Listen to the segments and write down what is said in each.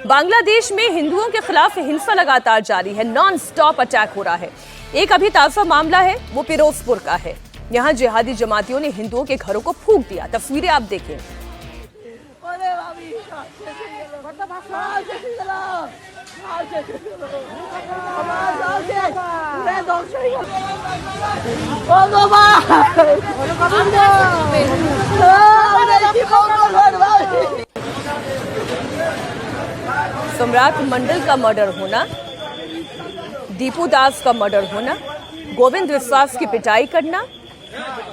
बांग्लादेश में हिंदुओं के खिलाफ हिंसा लगातार जारी है, नॉन स्टॉप अटैक हो रहा है। एक अभी ताजा मामला है, वो फिरोजपुर का है। यहाँ जिहादी जमातियों ने हिंदुओं के घरों को फूंक दिया। तस्वीरें आप देखें। सम्राट मंडल का मर्डर होना, दीपू दास का मर्डर होना, गोविंद विश्वास की पिटाई करना,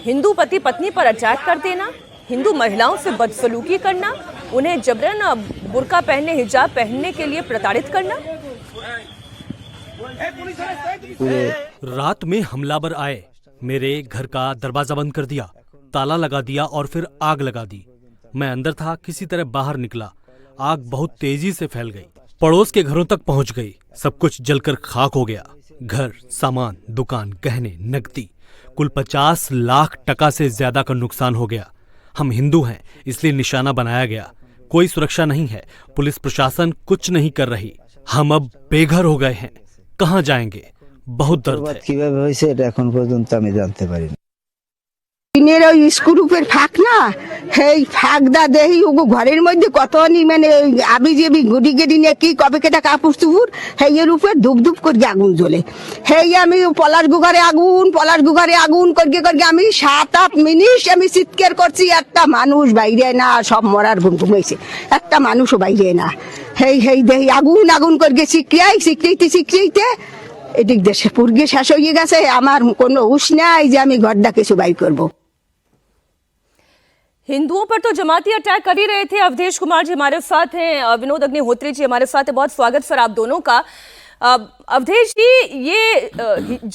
हिंदू पति पत्नी पर अटैक कर देना, हिंदू महिलाओं से बदसलूकी करना, उन्हें जबरन बुर्का पहनने, हिजाब पहनने के लिए प्रताड़ित करना। रात में हमलावर आए, मेरे घर का दरवाजा बंद कर दिया, ताला लगा दिया और फिर आग लगा दी। मैं अंदर था, किसी तरह बाहर निकला। आग बहुत तेजी से फैल गई, पड़ोस के घरों तक पहुंच गई। सब कुछ जलकर खाक हो गया। घर, सामान, दुकान, गहने, नकदी, कुल 50 लाख टका से ज्यादा का नुकसान हो गया। हम हिंदू हैं, इसलिए निशाना बनाया गया। कोई सुरक्षा नहीं है, पुलिस प्रशासन कुछ नहीं कर रही। हम अब बेघर हो गए हैं, कहाँ जाएंगे? बहुत दर्द है। स्क्रूपेर फाँक ना फाँकदा देही घरेर मध्य कतनी माने आबी जेबी गुडी गेडी ने कि कबे केटा कापुर चुपुर हेयर ऊपर धूप धूप करके आगुन ज्वले आमी पलाश गुगारे आगुन करके करके आमी 7-8 मिनिट आमी चित्कार करছি একটা মানুষ বাইরে না সব মরার ঘুম ঘুমাইছে একটা মানুষও বাইরে না দেহি আগুন করকে শিখতে এদিক দেশে পুরগে শেষ হয়ে গেছে আমার কোনো হুঁশ নাই যে আমি ঘরটা কিছু বাই করব। हिंदुओं पर तो जमाती अटैक कर ही रहे थे। अवधेश कुमार जी हमारे साथ हैं, विनोद अग्निहोत्री जी हमारे साथ हैं। बहुत स्वागत सर आप दोनों का। अवधेश जी, ये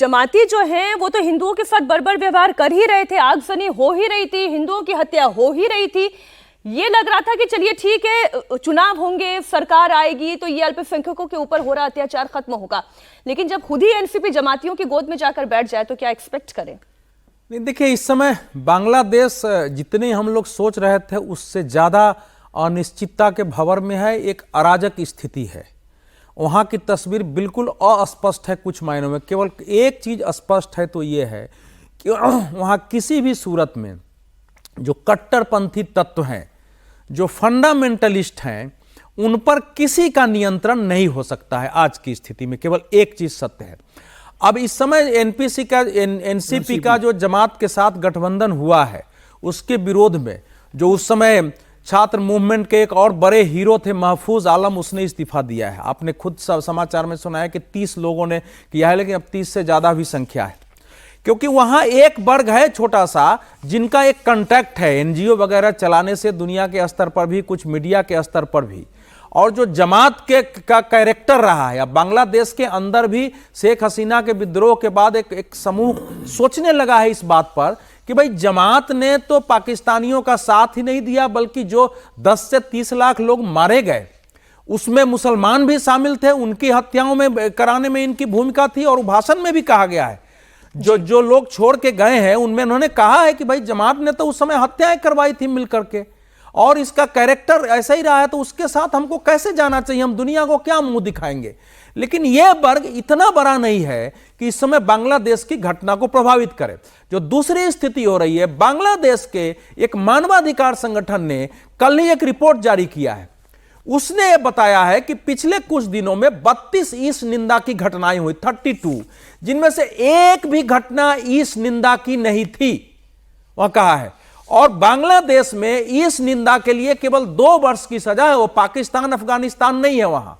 जमाती जो हैं वो तो हिंदुओं के साथ बर्बर व्यवहार कर ही रहे थे, आगजनी हो ही रही थी, हिंदुओं की हत्या हो ही रही थी। ये लग रहा था कि चलिए ठीक है, चुनाव होंगे, सरकार आएगी तो ये अल्पसंख्यकों के ऊपर हो रहा अत्याचार खत्म होगा। लेकिन जब खुद ही एनसीपी जमातियों की गोद में जाकर बैठ जाए तो क्या एक्सपेक्ट करें? नहीं, देखिए इस समय बांग्लादेश जितने हम लोग सोच रहे थे उससे ज़्यादा अनिश्चितता के भंवर में है। एक अराजक स्थिति है, वहाँ की तस्वीर बिल्कुल अस्पष्ट है। कुछ मायनों में केवल एक चीज़ स्पष्ट है तो ये है कि वहाँ किसी भी सूरत में जो कट्टरपंथी तत्व हैं, जो फंडामेंटलिस्ट हैं, उन पर किसी का नियंत्रण नहीं हो सकता है। आज की स्थिति में केवल एक चीज़ सत्य है। अब इस समय एनसीपी का जो जमात के साथ गठबंधन हुआ है उसके विरोध में जो उस समय छात्र मूवमेंट के एक और बड़े हीरो थे महफूज आलम, उसने इस्तीफा दिया है। आपने खुद समाचार में सुना है कि 30 लोगों ने किया है, लेकिन अब 30 से ज़्यादा भी संख्या है, क्योंकि वहाँ एक वर्ग है छोटा सा जिनका एक कॉन्टैक्ट है एनजीओ वगैरह चलाने से, दुनिया के स्तर पर भी, कुछ मीडिया के स्तर पर भी। और जो जमात का कैरेक्टर रहा है, अब बांग्लादेश के अंदर भी शेख हसीना के विद्रोह के बाद एक समूह सोचने लगा है इस बात पर कि भाई जमात ने तो पाकिस्तानियों का साथ ही नहीं दिया, बल्कि जो 10 से 30 लाख लोग मारे गए उसमें मुसलमान भी शामिल थे, उनकी हत्याओं में कराने में इनकी भूमिका थी। और भाषण में भी कहा गया है, जो लोग छोड़ के गए हैं उनमें उन्होंने कहा है कि भाई जमात ने तो उस समय हत्याएं करवाई थी मिलकर के, और इसका कैरेक्टर ऐसा ही रहा है, तो उसके साथ हमको कैसे जाना चाहिए, हम दुनिया को क्या मुंह दिखाएंगे। लेकिन यह वर्ग इतना बड़ा नहीं है कि इस समय बांग्लादेश की घटना को प्रभावित करे। जो दूसरी स्थिति हो रही है, बांग्लादेश के एक मानवाधिकार संगठन ने कल ही एक रिपोर्ट जारी किया है। उसने यह बताया है कि पिछले कुछ दिनों में 32 ईश निंदा की घटनाएं हुई, 32, जिनमें से एक भी घटना ईश निंदा की नहीं थी, वह कहा है। और बांग्लादेश में इस निंदा के लिए केवल 2 वर्ष की सजा है, वो पाकिस्तान अफगानिस्तान नहीं है वहां,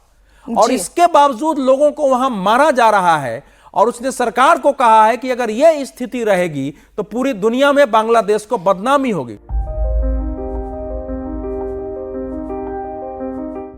और इसके बावजूद लोगों को वहां मारा जा रहा है। और उसने सरकार को कहा है कि अगर यह स्थिति रहेगी तो पूरी दुनिया में बांग्लादेश को बदनामी होगी।